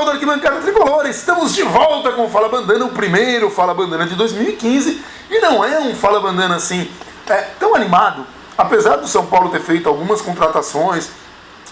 Pessoal da Arquibancada Tricolor, estamos de volta com o Fala Bandana, o primeiro Fala Bandana de 2015, e não é um Fala Bandana assim tão animado, apesar do São Paulo ter feito algumas contratações,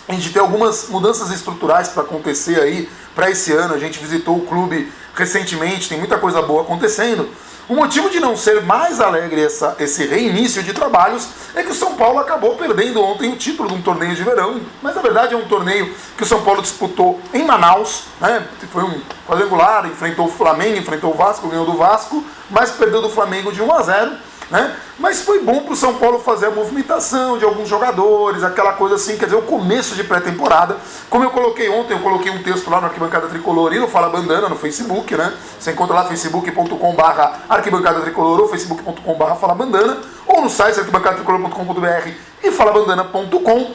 a gente tem algumas mudanças estruturais para acontecer aí para esse ano. A gente visitou o clube recentemente, tem muita coisa boa acontecendo. O motivo de não ser mais alegre esse reinício de trabalhos é que o São Paulo acabou perdendo ontem o título de um torneio de verão, mas na verdade é um torneio que o São Paulo disputou em Manaus, né? Foi um quadrangular, enfrentou o Flamengo, enfrentou o Vasco, ganhou do Vasco, mas perdeu do Flamengo de 1-0. Né? Mas foi bom para o São Paulo fazer a movimentação de alguns jogadores, aquela coisa assim, quer dizer, o começo de pré-temporada. Como eu coloquei ontem, eu coloquei um texto lá no Arquibancada Tricolor e no Fala Bandana, no Facebook, né? Você encontra lá facebook.com/arquibancada tricolor ou facebook.com/Fala Bandana, ou no site arquibancadatricolor.com.br e falabandana.com.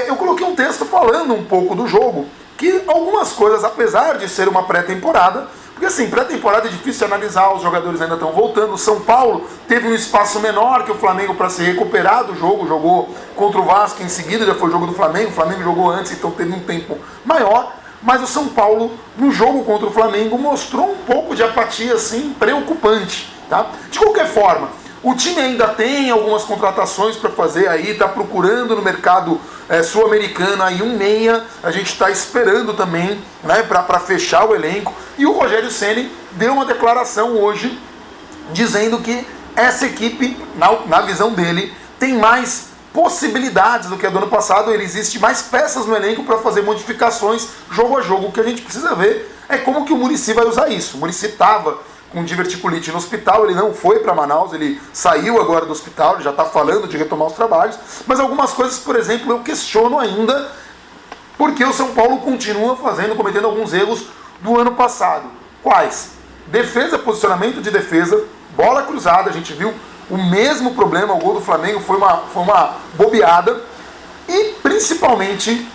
Eu coloquei um texto falando um pouco do jogo, que algumas coisas, apesar de ser uma pré-temporada, porque assim, pré-temporada é difícil de analisar, os jogadores ainda estão voltando. O São Paulo teve um espaço menor que o Flamengo para se recuperar do jogo, jogou contra o Vasco, em seguida já foi o jogo do Flamengo, o Flamengo jogou antes, então teve um tempo maior. Mas o São Paulo, no jogo contra o Flamengo, mostrou um pouco de apatia assim, preocupante. Tá? De qualquer forma, o time ainda tem algumas contratações para fazer aí, está procurando no mercado sul-americano aí um meia, a gente está esperando também, né, para fechar o elenco. E o Rogério Ceni deu uma declaração hoje dizendo que essa equipe, na visão dele, tem mais possibilidades do que a do ano passado. Ele existe mais peças no elenco para fazer modificações jogo a jogo. O que a gente precisa ver é como que o Muricy vai usar isso. O Muricy estava com diverticulite no hospital, ele não foi para Manaus, ele saiu agora do hospital, ele já está falando de retomar os trabalhos, mas algumas coisas, por exemplo, eu questiono ainda, porque o São Paulo continua cometendo alguns erros do ano passado. Quais? Defesa, posicionamento de defesa, bola cruzada, a gente viu o mesmo problema, o gol do Flamengo foi uma bobeada, e principalmente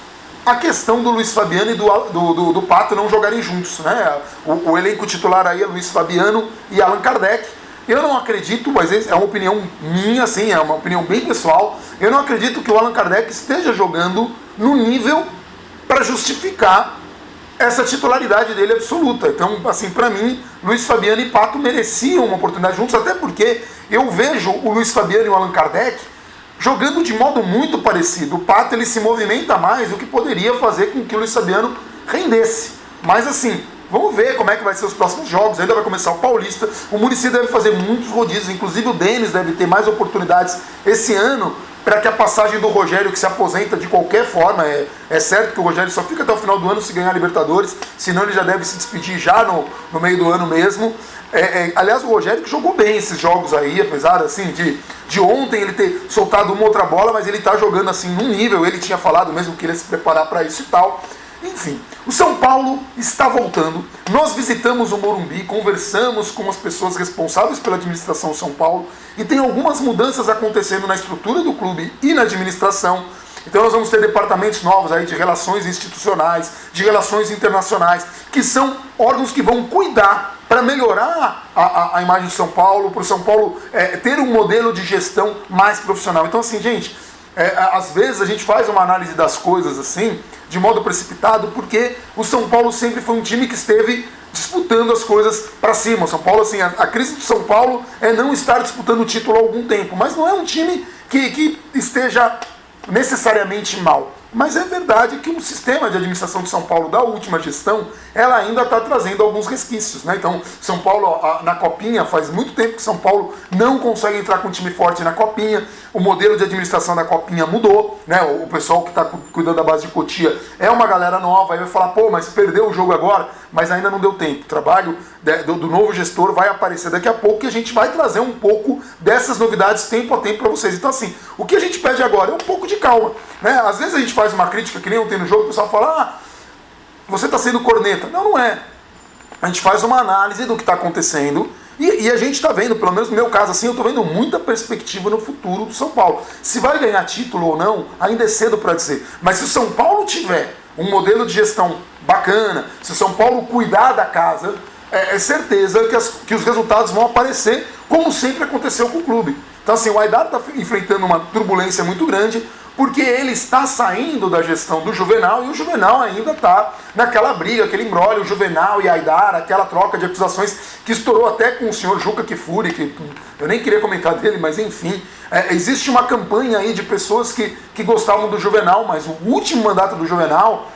a questão do Luiz Fabiano e do Pato não jogarem juntos, né? O elenco titular aí é Luiz Fabiano e Allan Kardec. Eu não acredito, mas é uma opinião minha, assim, é uma opinião bem pessoal, eu não acredito que o Allan Kardec esteja jogando no nível para justificar essa titularidade dele absoluta. Então, assim, para mim, Luiz Fabiano e Pato mereciam uma oportunidade juntos, até porque eu vejo o Luiz Fabiano e o Allan Kardec jogando de modo muito parecido. O Pato, ele se movimenta mais, o que poderia fazer com que o Luiz Fabiano rendesse. Mas assim, vamos ver como é que vai ser os próximos jogos. Ainda vai começar o Paulista. O Muricy deve fazer muitos rodízios, inclusive o Denis deve ter mais oportunidades esse ano, para que a passagem do Rogério, que se aposenta de qualquer forma, é certo que o Rogério só fica até o final do ano se ganhar a Libertadores, senão ele já deve se despedir já no meio do ano mesmo. Aliás, o Rogério que jogou bem esses jogos aí, apesar assim, de ontem ele ter soltado uma outra bola, mas ele está jogando assim num nível, ele tinha falado mesmo que ele ia se preparar para isso e tal. Enfim, o São Paulo está voltando. Nós visitamos o Morumbi, conversamos com as pessoas responsáveis pela administração do São Paulo e tem algumas mudanças acontecendo na estrutura do clube e na administração. Então nós vamos ter departamentos novos aí de relações institucionais, de relações internacionais, que são órgãos que vão cuidar para melhorar a imagem de São Paulo, para o São Paulo ter um modelo de gestão mais profissional. Então assim, gente, às vezes a gente faz uma análise das coisas assim, de modo precipitado, porque o São Paulo sempre foi um time que esteve disputando as coisas para cima. O São Paulo, assim, a crise do São Paulo é não estar disputando o título há algum tempo, mas não é um time que esteja necessariamente mal. Mas é verdade que o sistema de administração de São Paulo da última gestão, ela ainda está trazendo alguns resquícios, né? Então, São Paulo, na Copinha, faz muito tempo que São Paulo não consegue entrar com um time forte na Copinha. O modelo de administração da Copinha mudou, né? O pessoal que está cuidando da base de Cotia é uma galera nova, aí vai falar, pô, mas perdeu o jogo agora, mas ainda não deu tempo. O trabalho do novo gestor vai aparecer daqui a pouco e a gente vai trazer um pouco dessas novidades tempo a tempo para vocês. Então, assim, o que a gente pede agora é um pouco de calma, né? Às vezes a gente faz uma crítica, que nem ontem no jogo, o pessoal fala, você está sendo corneta. Não, não é. A gente faz uma análise do que está acontecendo e a gente está vendo, pelo menos no meu caso, assim, eu estou vendo muita perspectiva no futuro do São Paulo. Se vai ganhar título ou não, ainda é cedo para dizer. Mas se o São Paulo tiver um modelo de gestão bacana, se o São Paulo cuidar da casa, é certeza que os resultados vão aparecer, como sempre aconteceu com o clube. Então assim, o Aidar está enfrentando uma turbulência muito grande, porque ele está saindo da gestão do Juvenal e o Juvenal ainda está naquela briga, aquele imbróglio, o Juvenal e Aidar, aquela troca de acusações que estourou até com o senhor Juca Kfouri, que eu nem queria comentar dele, mas enfim, existe uma campanha aí de pessoas que gostavam do Juvenal, mas o último mandato do Juvenal,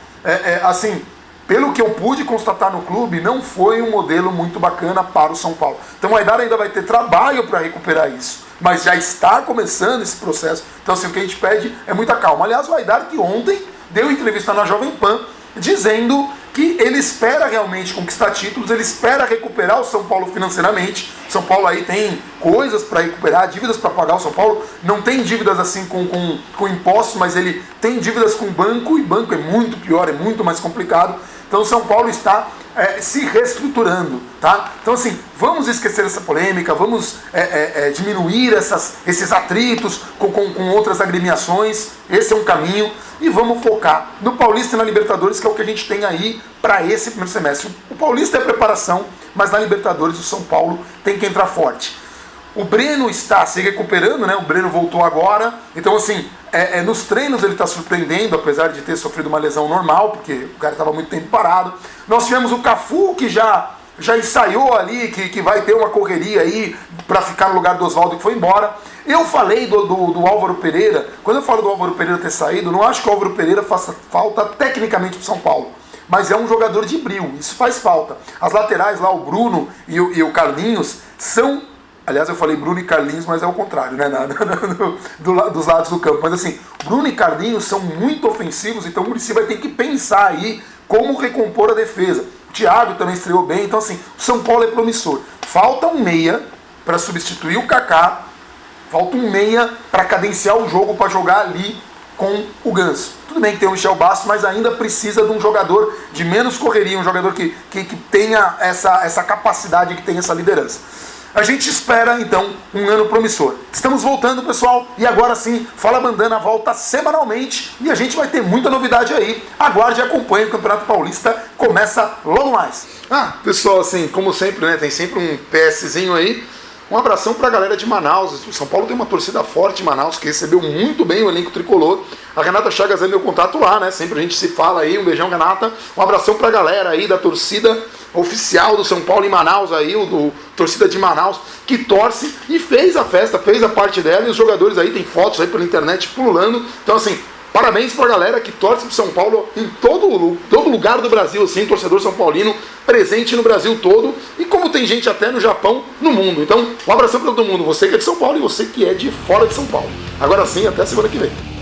assim, pelo que eu pude constatar no clube, não foi um modelo muito bacana para o São Paulo. Então o Aidar ainda vai ter trabalho para recuperar isso, mas já está começando esse processo. Então assim, o que a gente pede é muita calma. Aliás, o Aidar que ontem deu entrevista na Jovem Pan, dizendo que ele espera realmente conquistar títulos, ele espera recuperar o São Paulo financeiramente. São Paulo aí tem coisas para recuperar, dívidas para pagar. O São Paulo não tem dívidas assim com impostos, mas ele tem dívidas com banco, e banco é muito pior, é muito mais complicado. Então o São Paulo está se reestruturando, tá? Então assim, vamos esquecer essa polêmica, vamos diminuir esses atritos com outras agremiações, esse é um caminho, e vamos focar no Paulista e na Libertadores, que é o que a gente tem aí para esse primeiro semestre. O Paulista é preparação, mas na Libertadores o São Paulo tem que entrar forte. O Breno está se recuperando, né? O Breno voltou agora, então assim, nos treinos ele está surpreendendo, apesar de ter sofrido uma lesão normal, porque o cara estava muito tempo parado. Nós tivemos o Cafu, que já ensaiou ali, que vai ter uma correria aí para ficar no lugar do Oswaldo, que foi embora. Eu falei do Álvaro Pereira, quando eu falo do Álvaro Pereira ter saído, não acho que o Álvaro Pereira faça falta tecnicamente para o São Paulo, mas é um jogador de brio, isso faz falta. As laterais lá, o Bruno e o são... Aliás, eu falei Bruno e Carlinhos, mas é o contrário, né? Dos lados do campo. Mas assim, Bruno e Carlinhos são muito ofensivos, então o Muricy vai ter que pensar aí como recompor a defesa. O Thiago também estreou bem, então assim, o São Paulo é promissor. Falta um meia para substituir o Kaká, falta um meia para cadenciar o jogo, para jogar ali com o Ganso. Tudo bem que tem o Michel Bastos, mas ainda precisa de um jogador de menos correria, um jogador que tenha essa capacidade, que tenha essa liderança. A gente espera, então, um ano promissor. Estamos voltando, pessoal, e agora sim, Fala Bandana volta semanalmente e a gente vai ter muita novidade aí. Aguarde e acompanhe, o Campeonato Paulista começa logo mais. Pessoal, assim, como sempre, né, tem sempre um PSzinho aí. Um abração pra galera de Manaus. O São Paulo tem uma torcida forte em Manaus, que recebeu muito bem o elenco tricolor. A Renata Chagas é meu contato lá, né? Sempre a gente se fala aí. Um beijão, Renata. Um abração pra galera aí da torcida oficial do São Paulo em Manaus aí, torcida de Manaus, que torce e fez a festa, fez a parte dela, e os jogadores aí tem fotos aí pela internet pululando. Então assim, parabéns pra galera que torce pro São Paulo em todo lugar do Brasil, assim, torcedor são paulino presente no Brasil todo, e como tem gente até no Japão, no mundo. Então, um abração pra todo mundo, você que é de São Paulo e você que é de fora de São Paulo. Agora sim, até semana que vem.